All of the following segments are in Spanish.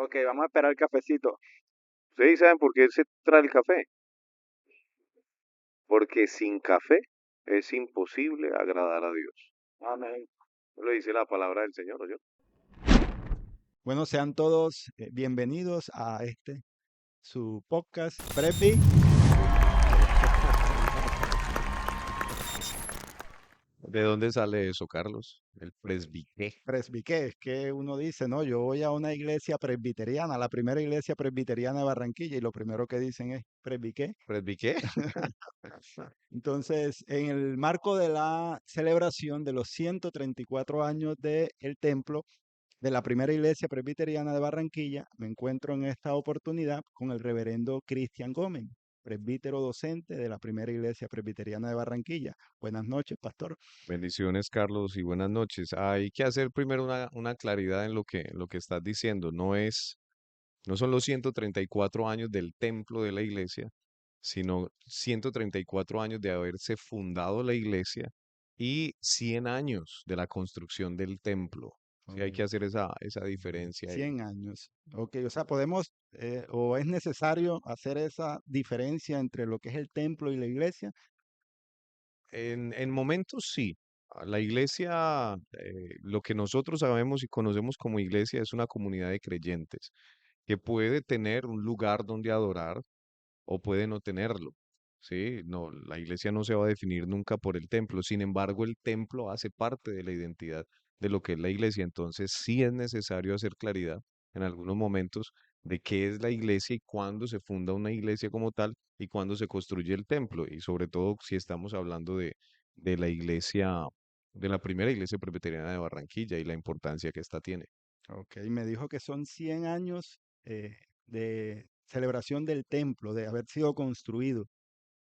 Ok, vamos a esperar el cafecito. ¿Ustedes saben por qué se trae el café? Porque sin café es imposible agradar a Dios. Amén. Lo dice la palabra del Señor, ¿oyó? Bueno, sean todos bienvenidos a su podcast Presby. ¿De dónde sale eso, Carlos? El presbiqué. Presby, ¿qué es? Que uno dice, no, yo voy a una iglesia presbiteriana, la primera iglesia presbiteriana de Barranquilla, y lo primero que dicen es Presby, ¿qué? ¿Presbiqué? Entonces, en el marco de la celebración de los 134 años del templo de la primera iglesia presbiteriana de Barranquilla, me encuentro en esta oportunidad con el reverendo Cristian Gómez, presbítero docente de la primera iglesia presbiteriana de Barranquilla. Buenas noches, pastor. Bendiciones, Carlos, y buenas noches. Hay que hacer primero una claridad en lo que estás diciendo. No son los 134 años del templo de la iglesia, sino 134 años de haberse fundado la iglesia y 100 años de la construcción del templo. Sí, hay Oh, que hacer esa diferencia ahí. 100 años. Ok, o sea, podemos o es necesario hacer esa diferencia entre lo que es el templo y la iglesia. En momentos sí. La iglesia, lo que nosotros sabemos y conocemos como iglesia es una comunidad de creyentes que puede tener un lugar donde adorar o puede no tenerlo. Sí, no, la iglesia no se va a definir nunca por el templo. Sin embargo, el templo hace parte de la identidad de lo que es la iglesia. Entonces, sí es necesario hacer claridad en algunos momentos de qué es la iglesia y cuándo se funda una iglesia como tal y cuándo se construye el templo. Y sobre todo si estamos hablando de la iglesia, de la primera iglesia presbiteriana de Barranquilla y la importancia que ésta tiene. Ok, me dijo que son 100 años de celebración del templo, de haber sido construido.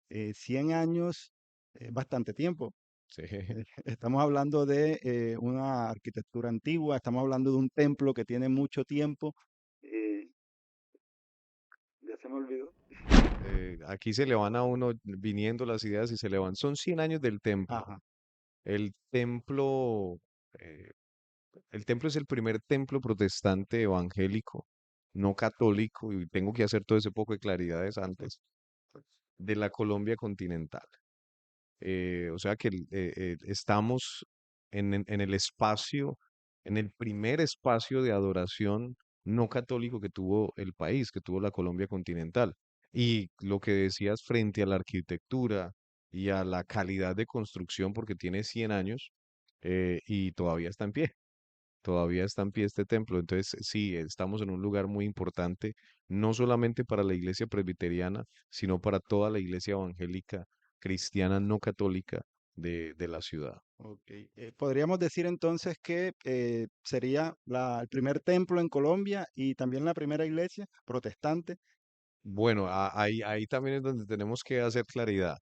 100 años es bastante tiempo. Sí. Estamos hablando de una arquitectura antigua, estamos hablando de un templo que tiene mucho tiempo. eh, ya se me olvidó. Aquí se le van a uno viniendo las ideas y se le van. Son 100 años del templo. Ajá. El templo, eh, el templo es el primer templo protestante evangélico, no católico, y tengo que hacer todo ese poco de claridades antes, de la Colombia continental. O sea que estamos en el espacio, en el primer espacio de adoración no católico que tuvo el país, que tuvo la Colombia continental. Y lo que decías frente a la arquitectura y a la calidad de construcción, porque tiene 100 años y todavía está en pie. Todavía está en pie este templo. Entonces, sí, estamos en un lugar muy importante, no solamente para la iglesia presbiteriana, sino para toda la iglesia evangélica cristiana no católica de la ciudad. Ok. Podríamos decir entonces que sería el primer templo en Colombia y también la primera iglesia protestante. Bueno, ahí también es donde tenemos que hacer claridad.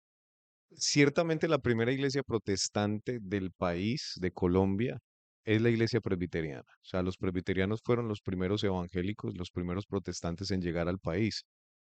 Ciertamente la primera iglesia protestante del país, de Colombia, es la iglesia presbiteriana. O sea, los presbiterianos fueron los primeros evangélicos, los primeros protestantes en llegar al país.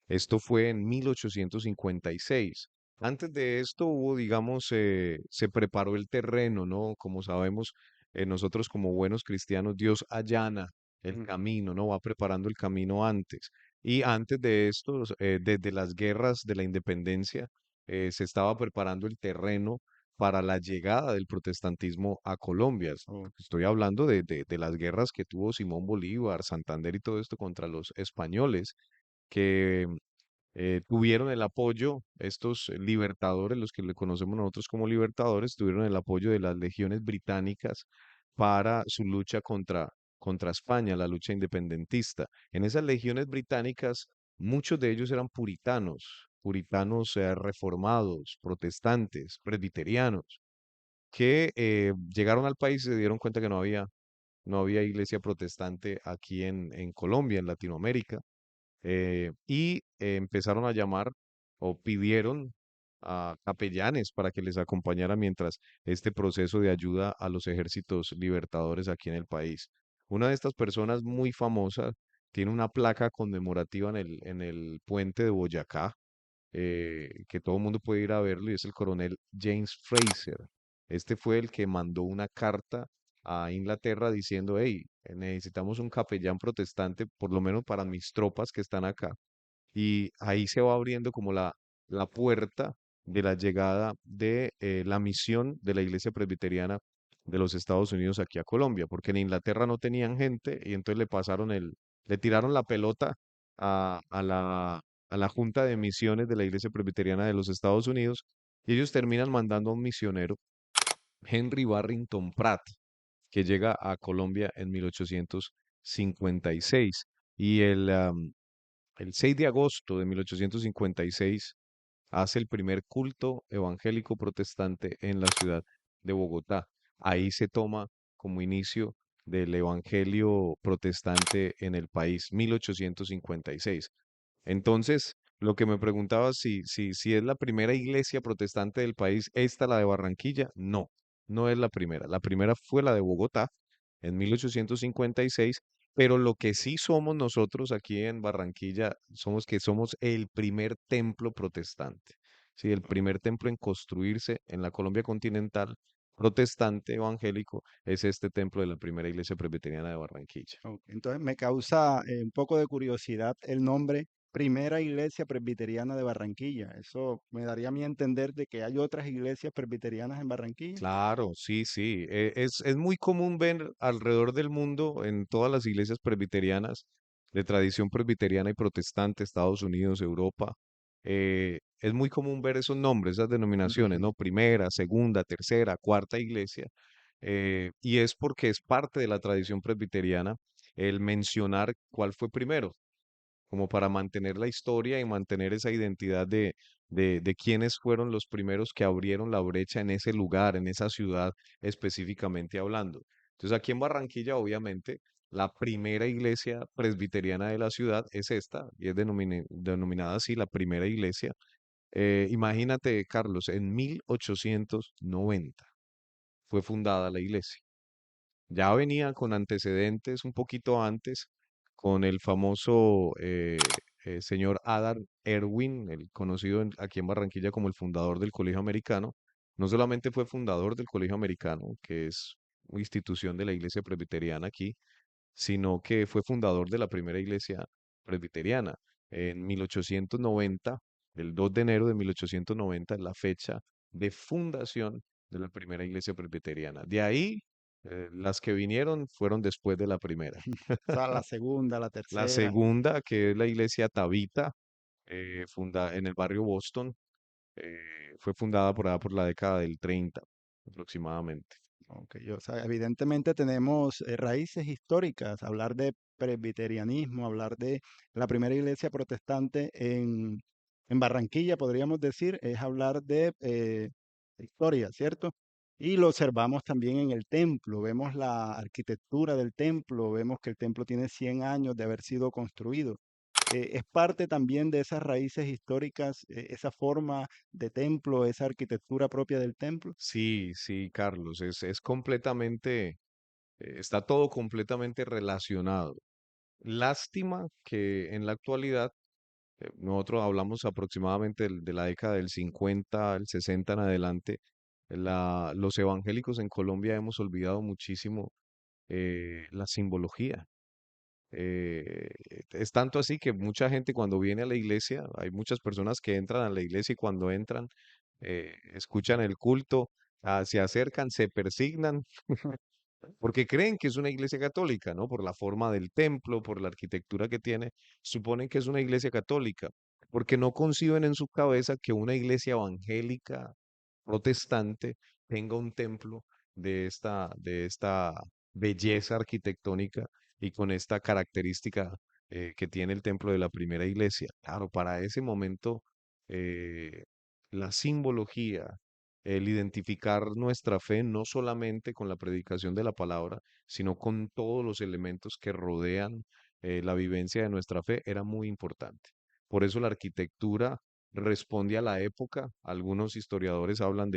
Esto fue en 1856. Antes de esto hubo, digamos, se preparó el terreno, ¿no? Como sabemos, nosotros como buenos cristianos, Dios allana el Mm. camino, ¿no? Va preparando el camino antes. Y antes de esto, desde las guerras de la independencia, se estaba preparando el terreno para la llegada del protestantismo a Colombia. Oh, Estoy hablando de las guerras que tuvo Simón Bolívar, Santander y todo esto contra los españoles que tuvieron el apoyo, estos libertadores, los que le conocemos nosotros como libertadores, tuvieron el apoyo de las legiones británicas para su lucha contra España, la lucha independentista. En esas legiones británicas, muchos de ellos eran puritanos reformados, protestantes, presbiterianos, que llegaron al país y se dieron cuenta que no había iglesia protestante aquí en Colombia, en Latinoamérica y empezaron a llamar o pidieron a capellanes para que les acompañara mientras este proceso de ayuda a los ejércitos libertadores aquí en el país. Una de estas personas muy famosa tiene una placa conmemorativa en el puente de Boyacá, que todo el mundo puede ir a verlo, y es el coronel James Fraser. Este fue el que mandó una carta a Inglaterra diciendo, hey, necesitamos un capellán protestante, por lo menos para mis tropas que están acá. Y ahí se va abriendo como la puerta de la llegada de la misión de la Iglesia Presbiteriana de los Estados Unidos aquí a Colombia, porque en Inglaterra no tenían gente y entonces le tiraron la pelota a, a la, a la Junta de Misiones de la Iglesia Presbiteriana de los Estados Unidos y ellos terminan mandando a un misionero, Henry Barrington Pratt, que llega a Colombia en 1856. Y el 6 de agosto de 1856 hace el primer culto evangélico protestante en la ciudad de Bogotá. Ahí se toma como inicio del evangelio protestante en el país, 1856. Entonces, lo que me preguntaba si es la primera iglesia protestante del país, esta la de Barranquilla, no, no es la primera. La primera fue la de Bogotá en 1856, pero lo que sí somos nosotros aquí en Barranquilla, somos el primer templo protestante, sí, el primer templo en construirse en la Colombia continental protestante evangélico es este templo de la primera iglesia presbiteriana de Barranquilla. Ok, entonces me causa un poco de curiosidad el nombre Primera Iglesia Presbiteriana de Barranquilla. Eso me daría a mí a entender de que hay otras iglesias presbiterianas en Barranquilla. Claro, sí, sí. Es muy común ver alrededor del mundo en todas las iglesias presbiterianas de tradición presbiteriana y protestante, Estados Unidos, Europa. Es muy común ver esos nombres, esas denominaciones, Ujú. ¿no? Primera, segunda, tercera, cuarta iglesia. Y es porque es parte de la tradición presbiteriana el mencionar cuál fue primero como para mantener la historia y mantener esa identidad de quiénes fueron los primeros que abrieron la brecha en ese lugar, en esa ciudad específicamente hablando. Entonces aquí en Barranquilla, obviamente, la primera iglesia presbiteriana de la ciudad es esta, y es denominada así la primera iglesia. Imagínate, Carlos, en 1890 fue fundada la iglesia. Ya venía con antecedentes un poquito antes, con el famoso señor Adam Erwin, el conocido aquí en Barranquilla como el fundador del Colegio Americano. No solamente fue fundador del Colegio Americano, que es una institución de la iglesia presbiteriana aquí, sino que fue fundador de la primera iglesia presbiteriana. En 1890, el 2 de enero de 1890 es la fecha de fundación de la primera iglesia presbiteriana. De ahí, las que vinieron fueron después de la primera. O sea, la segunda, la La tercera. segunda, que es la iglesia Tabita, funda en el barrio Boston, fue fundada por allá por la década del 30 aproximadamente. Ok, o sea, evidentemente tenemos raíces históricas. Hablar de presbiterianismo, hablar de la primera iglesia protestante en Barranquilla, podríamos decir, es hablar de historia, ¿cierto? Y lo observamos también en el templo. Vemos la arquitectura del templo, vemos que el templo tiene 100 años de haber sido construido. Es parte también de esas raíces históricas, esa forma de templo, esa arquitectura propia del templo. Sí, sí, Carlos, es completamente, está todo completamente relacionado. Lástima que en la actualidad, nosotros hablamos aproximadamente de la década del 50 al 60 en adelante, los evangélicos en Colombia hemos olvidado muchísimo la simbología. Es tanto así que mucha gente cuando viene a la iglesia, hay muchas personas que entran a la iglesia y cuando entran, escuchan el culto, se acercan, se persignan porque creen que es una iglesia católica, ¿no? Por la forma del templo, por la arquitectura que tiene, suponen que es una iglesia católica, porque no conciben en su cabeza que una iglesia evangélica protestante tenga un templo de esta belleza arquitectónica y con esta característica que tiene el templo de la primera iglesia. Claro, para ese momento, eh, la simbología, el identificar nuestra fe no solamente con la predicación de la palabra, sino con todos los elementos que rodean la vivencia de nuestra fe, era muy importante. Por eso la arquitectura responde a la época. Algunos historiadores hablan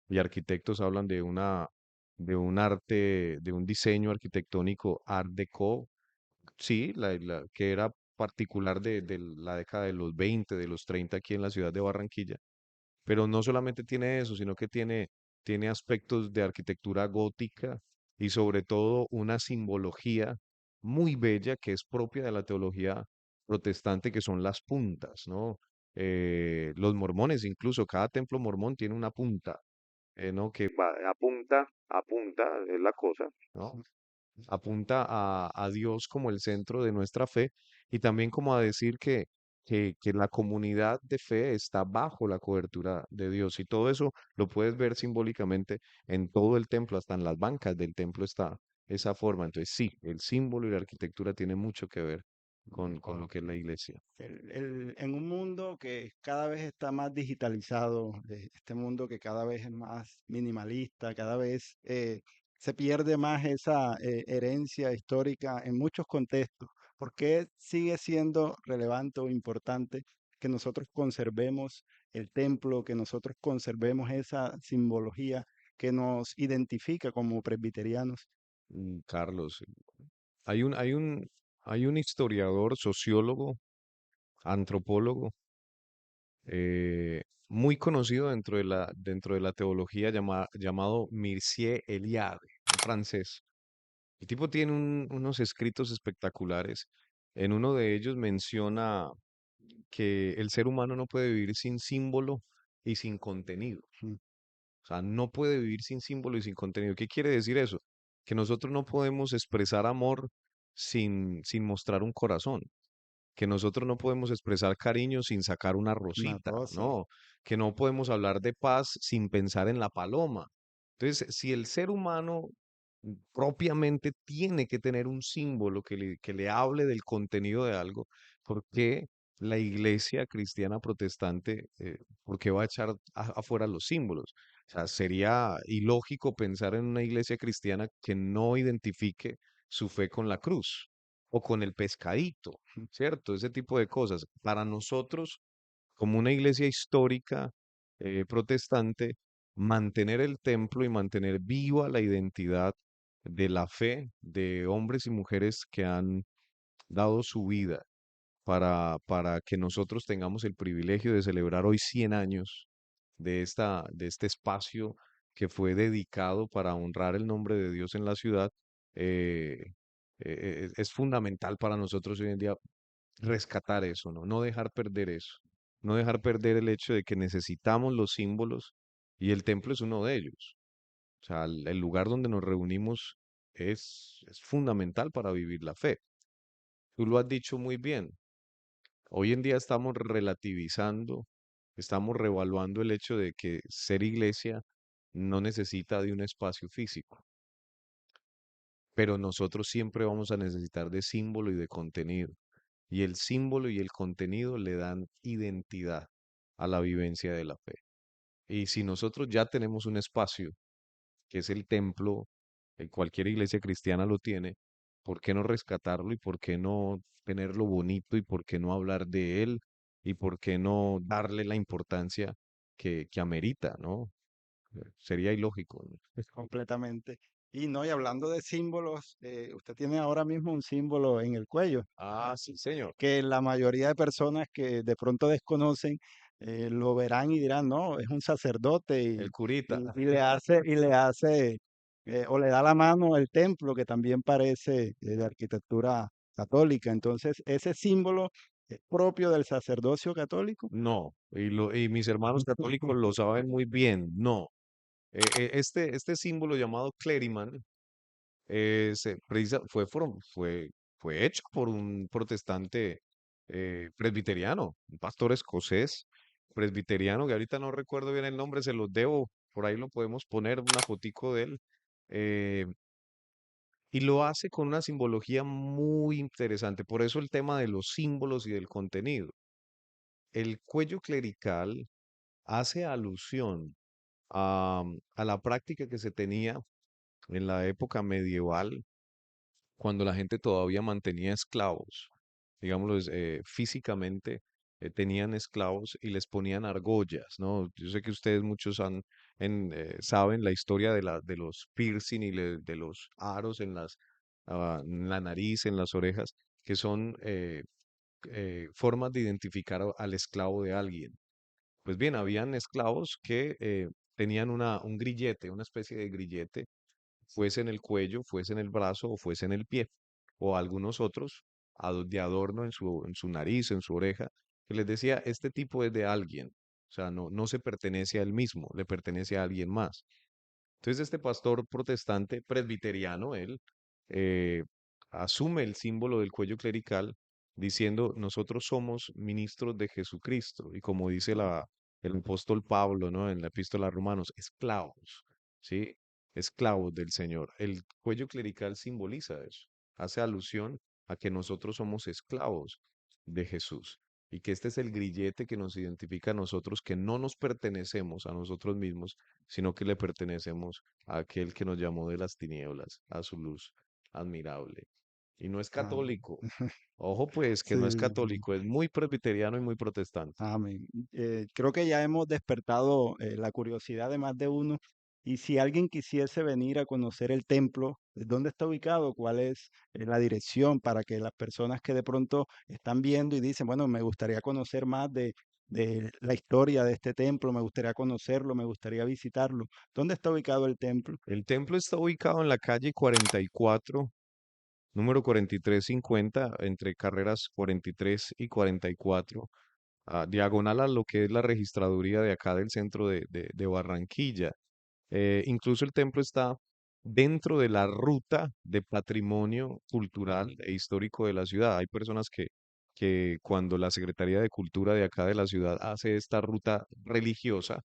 y arquitectos hablan de un arte, de un diseño arquitectónico Art Deco, sí, que era particular de la década de los 20, de los 30 aquí en la ciudad de Barranquilla, pero no solamente tiene eso, sino que tiene aspectos de arquitectura gótica, y sobre todo una simbología muy bella que es propia de la teología protestante, que son las puntas, ¿no? Los mormones, incluso cada templo mormón tiene una punta, ¿no? Que va, a punta, es la cosa, ¿no? Apunta a Dios como el centro de nuestra fe y también como a decir que la comunidad de fe está bajo la cobertura de Dios y todo eso lo puedes ver simbólicamente en todo el templo, hasta en las bancas del templo está esa forma. Entonces sí, el símbolo y la arquitectura tienen mucho que ver con lo que es la iglesia. En un mundo que cada vez está más digitalizado, este mundo que cada vez es más minimalista, cada vez se pierde más esa herencia histórica en muchos contextos. ¿Por qué sigue siendo relevante o importante que nosotros conservemos el templo, que nosotros conservemos esa simbología que nos identifica como presbiterianos? Carlos, hay un, hay un, hay un historiador, sociólogo, antropólogo, muy conocido dentro de la teología llamado Mircea Eliade, un francés. El tipo tiene unos escritos espectaculares. En uno de ellos menciona que el ser humano no puede vivir sin símbolo y sin contenido. Mm. O sea, no puede vivir sin símbolo y sin contenido. ¿Qué quiere decir eso? Que nosotros no podemos expresar amor sin mostrar un corazón, que nosotros no podemos expresar cariño sin sacar una Una rosita, rosa. ¿no? Que no podemos hablar de paz sin pensar en la paloma. Entonces, si el ser humano propiamente tiene que tener un símbolo que le hable del contenido de algo, ¿por qué la iglesia cristiana protestante, por qué va a echar afuera los símbolos? O sea, sería ilógico pensar en una iglesia cristiana que no identifique su fe con la cruz o con el pescadito, ¿cierto? Ese tipo de cosas. Para nosotros, como una iglesia histórica protestante, mantener el templo y mantener viva la identidad de la fe de hombres y mujeres que han dado su vida para que nosotros tengamos el privilegio de celebrar hoy 100 años de este espacio que fue dedicado para honrar el nombre de Dios en la ciudad, eh, es fundamental para nosotros hoy en día rescatar eso, ¿no? No dejar perder eso, no dejar perder el hecho de que necesitamos los símbolos y el templo es uno de ellos. O sea, el lugar donde nos reunimos es fundamental para vivir la fe. Tú lo has dicho muy bien. Hoy en día estamos relativizando, estamos revaluando el hecho de que ser iglesia no necesita de un espacio físico, pero nosotros siempre vamos a necesitar de símbolo y de contenido. Y el símbolo y el contenido le dan identidad a la vivencia de la fe. Y si nosotros ya tenemos un espacio, que es el templo, cualquier iglesia cristiana lo tiene, ¿por qué no rescatarlo y por qué no tenerlo bonito y por qué no hablar de él y por qué no darle la importancia que amerita, ¿no? Sería ilógico, ¿no? Completamente. Y no, y hablando de símbolos, usted tiene ahora mismo un símbolo en el cuello, Ah, sí, señor. que la mayoría de personas que de pronto desconocen lo verán y dirán, no, es un sacerdote El curita. y le hace o le da la mano al templo, que también parece de arquitectura católica. Entonces, ese símbolo es propio del sacerdocio católico. No, y mis hermanos católicos lo saben muy bien, no. Este símbolo llamado clériman fue hecho por un protestante presbiteriano, un pastor escocés presbiteriano, que ahorita no recuerdo bien el nombre, se los debo, por ahí lo podemos poner una fotico de él, eh, y lo hace con una simbología muy interesante, por eso el tema de los símbolos y del contenido. El cuello clerical hace alusión a la práctica que se tenía en la época medieval cuando la gente todavía mantenía esclavos, digámoslo, físicamente tenían esclavos y les ponían argollas, ¿no? Yo sé que ustedes muchos saben la historia de los piercing y de los aros en la nariz, en las orejas, que son formas de identificar al esclavo de alguien. Pues bien, habían esclavos que tenían un grillete, una especie de grillete fuese en el cuello, fuese en el brazo o fuese en el pie, o algunos otros de adorno en su nariz, en su oreja, que les decía, este tipo es de alguien, o sea, no se pertenece a él mismo, le pertenece a alguien más. Entonces este pastor protestante presbiteriano, él eh, asume el símbolo del cuello clerical diciendo, nosotros somos ministros de Jesucristo. Y como dice el apóstol Pablo, ¿no? En la epístola a Romanos, esclavos, ¿sí? Esclavos del Señor. El cuello clerical simboliza eso. Hace alusión a que nosotros somos esclavos de Jesús. Y que este es el grillete que nos identifica a nosotros, que no nos pertenecemos a nosotros mismos, sino que le pertenecemos a aquel que nos llamó de las tinieblas, a su luz admirable. Y no es Amén. católico. Ojo pues que Sí, no es sí. católico, es muy presbiteriano y muy protestante. Amén. Creo que ya hemos despertado la curiosidad de más de uno. Y si alguien quisiese venir a conocer el templo, ¿dónde está ubicado? ¿Cuál es la dirección para que las personas que de pronto están viendo y dicen, bueno, me gustaría conocer más de la historia de este templo, me gustaría conocerlo, me gustaría visitarlo? ¿Dónde está ubicado el templo? El templo está ubicado en la calle 44, número 4350, entre carreras 43 y 44, diagonal a lo que es la registraduría de acá del centro de Barranquilla. Incluso el templo está dentro de la ruta de patrimonio cultural e histórico de la ciudad. Hay personas que cuando la Secretaría de Cultura de acá de la ciudad hace esta ruta religiosa,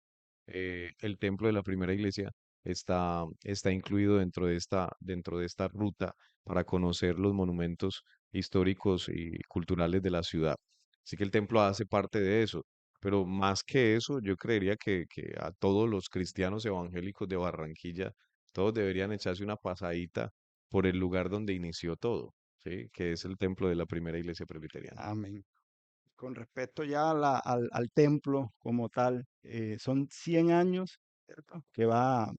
el templo de la primera iglesia está incluido dentro de esta ruta para conocer los monumentos históricos y culturales de la ciudad. Así que el templo hace parte de eso. Pero más que eso, yo creería que a todos los cristianos evangélicos de Barranquilla, todos deberían echarse una pasadita por el lugar donde inició todo, ¿sí? Que es el templo de la primera iglesia presbiteriana. Amén. Con respecto ya al templo como tal, son 100 años, ¿cierto? Que va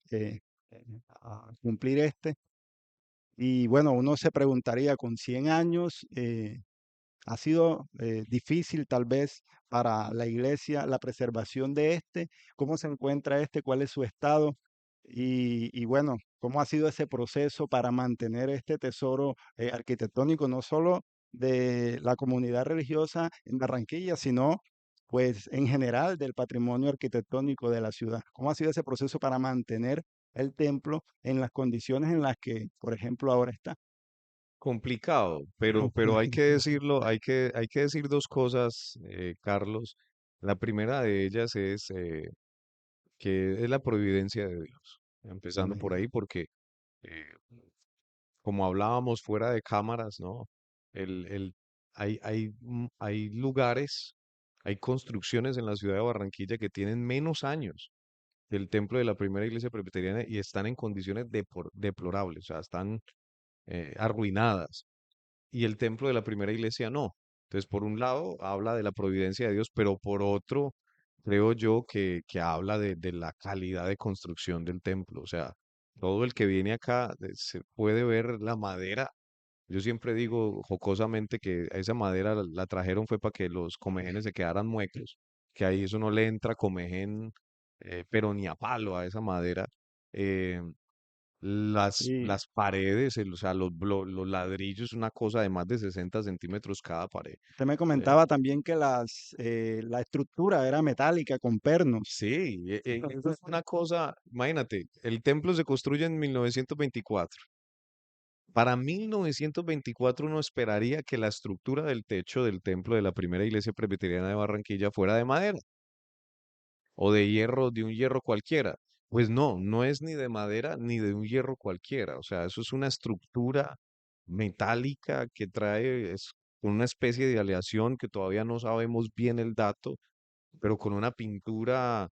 a cumplir este. Y bueno, uno se preguntaría, con 100 años, ha sido difícil tal vez para la iglesia la preservación de este, cómo se encuentra este, cuál es su estado y bueno, cómo ha sido ese proceso para mantener este tesoro arquitectónico, no solo de la comunidad religiosa en Barranquilla, sino pues en general del patrimonio arquitectónico de la ciudad. ¿Cómo ha sido ese proceso para mantener el templo en las condiciones en las que, por ejemplo, ahora está? Complicado, pero hay que decirlo, hay que decir dos cosas, Carlos. La primera de ellas es que es la providencia de Dios, empezando por Amén. ahí, porque eh, como hablábamos fuera de cámaras, ¿no? Hay lugares, hay construcciones en la ciudad de Barranquilla que tienen menos años que el templo de la primera iglesia presbiteriana y están en condiciones deplorables, o sea, están arruinadas y el templo de la primera iglesia no. Entonces, por un lado, habla de la providencia de Dios, pero por otro, creo yo que habla de la calidad de construcción del templo. O sea, todo el que viene acá se puede ver la madera. Yo siempre digo jocosamente que esa madera la trajeron fue para que los comejenes se quedaran muecos, que ahí eso no le entra comején, pero ni a palo a esa madera. Eh, Sí, las paredes, o sea, los ladrillos, una cosa de más de 60 centímetros cada pared. usted me Eh, comentaba también que la estructura era metálica con pernos. sí, eso es una cosa, imagínate, el templo se construye en 1924. Para 1924 uno esperaría que la estructura del techo del templo de la primera iglesia presbiteriana de Barranquilla fuera de madera o de hierro, de un hierro cualquiera. Pues no, no es ni de madera ni de un hierro cualquiera. O sea, eso es una estructura metálica que trae es con una especie de aleación que todavía no sabemos bien el dato, pero con una pintura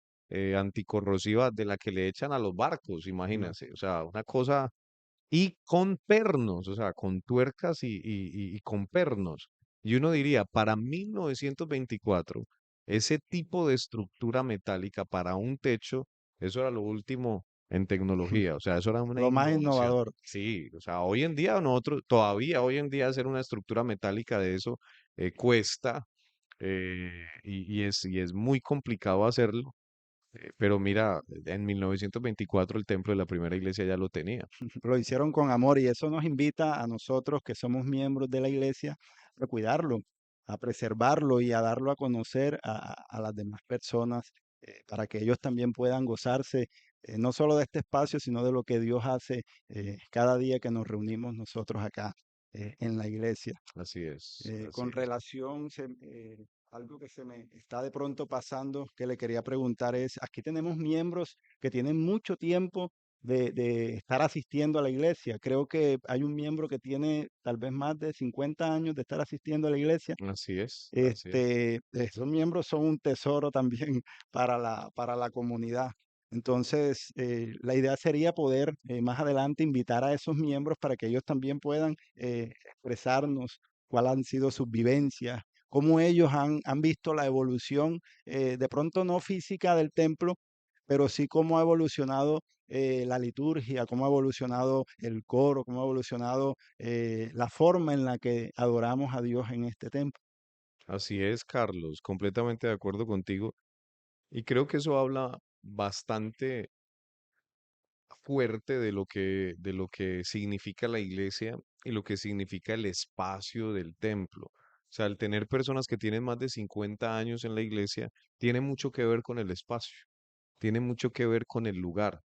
anticorrosiva de la que le echan a los barcos, No. imagínense. O sea, una cosa y con pernos, o sea, con tuercas y con pernos. Y uno diría, para 1924, ese tipo de estructura metálica para un techo, eso era lo último en tecnología, o sea, eso era una Lo más innovación. innovador. Sí, o sea, hoy en día nosotros, todavía hoy en día hacer una estructura metálica de eso cuesta y es muy complicado hacerlo. Pero mira, en 1924 el templo de la primera iglesia ya lo tenía. Lo hicieron con amor y eso nos invita a nosotros que somos miembros de la iglesia a cuidarlo, a preservarlo y a darlo a conocer a las demás personas para que ellos también puedan gozarse no solo de este espacio, sino de lo que Dios hace cada día que nos reunimos nosotros acá en la iglesia. Así es, así Con es. relación, algo que se me está de pronto pasando, que le quería preguntar es, aquí tenemos miembros que tienen mucho tiempo de estar asistiendo a la iglesia. Creo que hay un miembro que tiene tal vez más de 50 años de estar asistiendo a la iglesia. Así es, así es. Esos miembros son un tesoro también para la comunidad. Entonces, la idea sería poder más adelante invitar a esos miembros para que ellos también puedan expresarnos cuáles han sido sus vivencias, cómo ellos han visto la evolución, de pronto no física del templo, pero sí cómo ha evolucionado la liturgia, cómo ha evolucionado el coro, cómo ha evolucionado la forma en la que adoramos a Dios en este templo. Así es, Carlos, completamente de acuerdo contigo. Y creo que eso habla bastante fuerte de lo que significa la iglesia y lo que significa el espacio del templo. O sea, el tener personas que tienen más de 50 años en la iglesia tiene mucho que ver con el espacio, tiene mucho que ver con el lugar.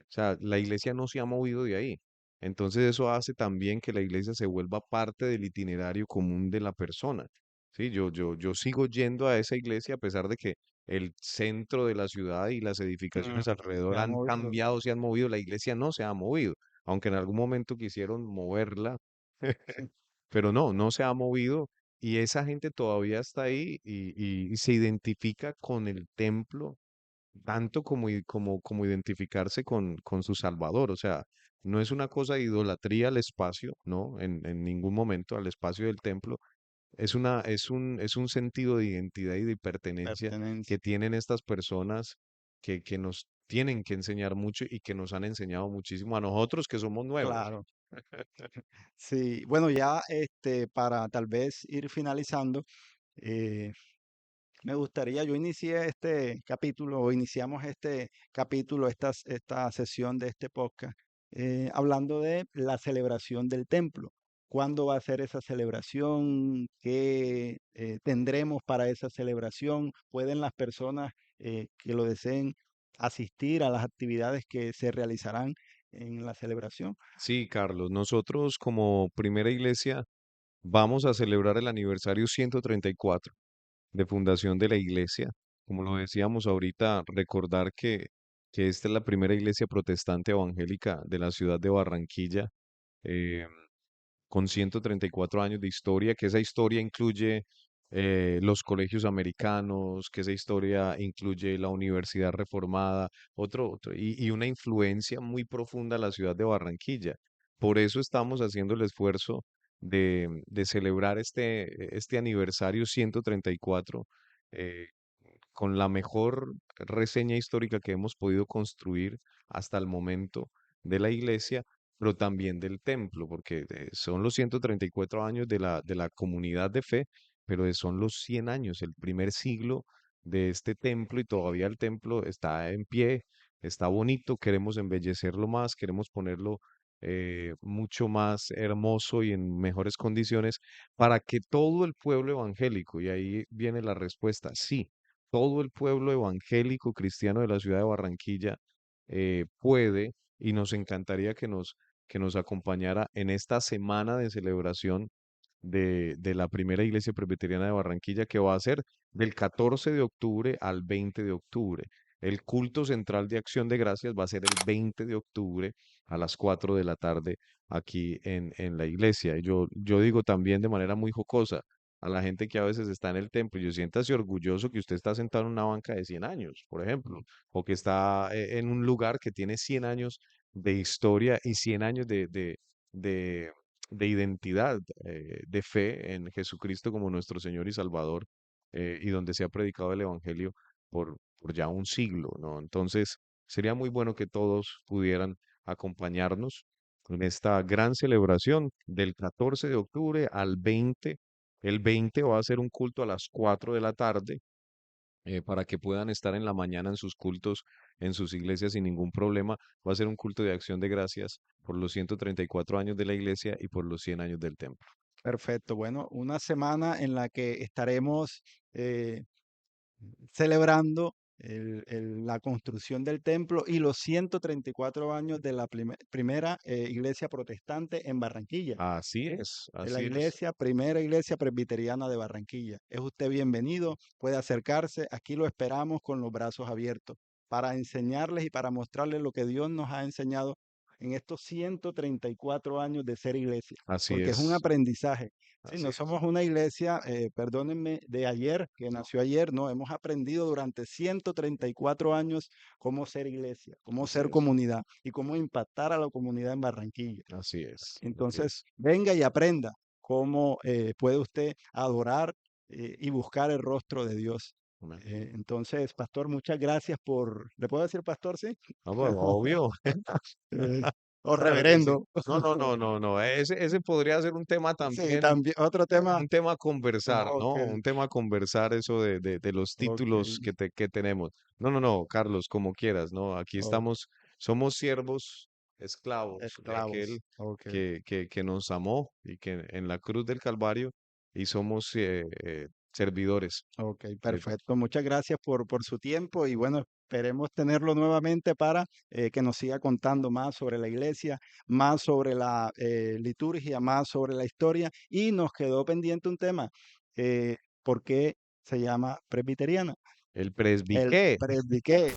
O sea, la iglesia no se ha movido de ahí. Entonces eso hace también que la iglesia se vuelva parte del itinerario común de la persona. Sí, yo sigo yendo a esa iglesia a pesar de que el centro de la ciudad y las Mm, edificaciones se alrededor ha han movido. cambiado, se han movido. La iglesia no se ha movido, aunque en algún momento quisieron moverla, Sí, pero no, no se ha movido y esa gente todavía está ahí y se identifica con el templo tanto como, como identificarse con su Salvador. O sea, no es una cosa de idolatría al espacio, ¿no? En ningún momento al espacio del templo. Es un sentido de identidad y de pertenencia pertenencia. que tienen estas personas que nos tienen que enseñar mucho y que nos han enseñado muchísimo a nosotros que somos nuevos. Claro. Sí, bueno, ya para tal vez ir finalizando, eh, me gustaría, yo inicié este capítulo, o iniciamos este capítulo, esta sesión de este podcast, hablando de la celebración del templo. ¿Cuándo va a ser esa celebración? ¿Qué tendremos para esa celebración? ¿Pueden las personas que lo deseen asistir a las actividades que se realizarán en la celebración? Sí, Carlos, nosotros como primera iglesia vamos a celebrar el aniversario 134 de fundación de la iglesia. Como lo decíamos ahorita, recordar que esta es la primera iglesia protestante evangélica de la ciudad de Barranquilla, eh, con 134 años de historia, que esa historia incluye los colegios americanos, que esa historia incluye la Universidad Reformada, y una influencia muy profunda a la ciudad de Barranquilla. Por eso estamos haciendo el esfuerzo de celebrar este aniversario 134 eh, con la mejor reseña histórica que hemos podido construir hasta el momento de la iglesia, pero también del templo, porque son los 134 años de la comunidad de fe, pero son los 100 años, el primer siglo de este templo y todavía el templo está en pie, está bonito, queremos embellecerlo más, queremos ponerlo mucho más hermoso y en mejores condiciones para que todo el pueblo evangélico, y ahí viene la respuesta, sí, todo el pueblo evangélico cristiano de la ciudad de Barranquilla puede y nos encantaría que nos acompañara en esta semana de celebración de la primera iglesia presbiteriana de Barranquilla, que va a ser del 14 de octubre al 20 de octubre. El culto central de Acción de Gracias va a ser el 20 de octubre a las 4 de la tarde aquí en la iglesia. Y yo digo también de manera muy jocosa a la gente que a veces está en el templo, yo siéntase orgulloso que usted está sentado en una banca de 100 años, por ejemplo, o que está en un lugar que tiene 100 años de historia y 100 años de, de identidad, de fe en Jesucristo como nuestro Señor y Salvador, y donde se ha predicado el Evangelio por ya un siglo, ¿no? Entonces, sería muy bueno que todos pudieran acompañarnos en esta gran celebración del 14 de octubre al 20. El 20 va a ser un culto a las 4 de la tarde para que puedan estar en la mañana en sus cultos, en sus iglesias sin ningún problema. Va a ser un culto de acción de gracias por los 134 años de la iglesia y por los 100 años del templo. Perfecto. Bueno, una semana en la que estaremos eh, celebrando la construcción del templo y los 134 años de la primera iglesia protestante en Barranquilla. De la Así es, iglesia, primera iglesia presbiteriana de Barranquilla. Es usted bienvenido, puede acercarse, aquí lo esperamos con los brazos abiertos para enseñarles y para mostrarles lo que Dios nos ha enseñado en estos 134 años de ser iglesia, así porque es un es, aprendizaje. Sí, así no es, somos una iglesia, perdónenme, de ayer, que nació ayer, no, hemos aprendido durante 134 años cómo ser iglesia, cómo así ser es, comunidad y cómo impactar a la comunidad en Barranquilla. así es, así es. Entonces, venga y aprenda cómo puede usted adorar y buscar el rostro de Dios. Amén. Entonces, pastor, muchas gracias por, ¿le puedo decir pastor, sí? No, pues, obvio. Eh, o Claro que sí. reverendo. No, no, no, no, no. Ese podría ser un tema Sí, también, también, otro tema. un tema a conversar, Ok, ¿no? Un tema a conversar eso de los ok, títulos que tenemos. No, no, no, Carlos, como quieras, ¿no? Aquí ok. estamos, somos siervos, esclavos de aquel Esclavos. Ok, que nos amó y que en la cruz del Calvario y somos servidores. ok, eh, perfecto. Muchas gracias por su tiempo y bueno, esperemos tenerlo nuevamente para que nos siga contando más sobre la iglesia, más sobre la liturgia, más sobre la historia y nos quedó pendiente un tema, ¿por qué se llama presbiteriana? el El presbiqué. presbiqué.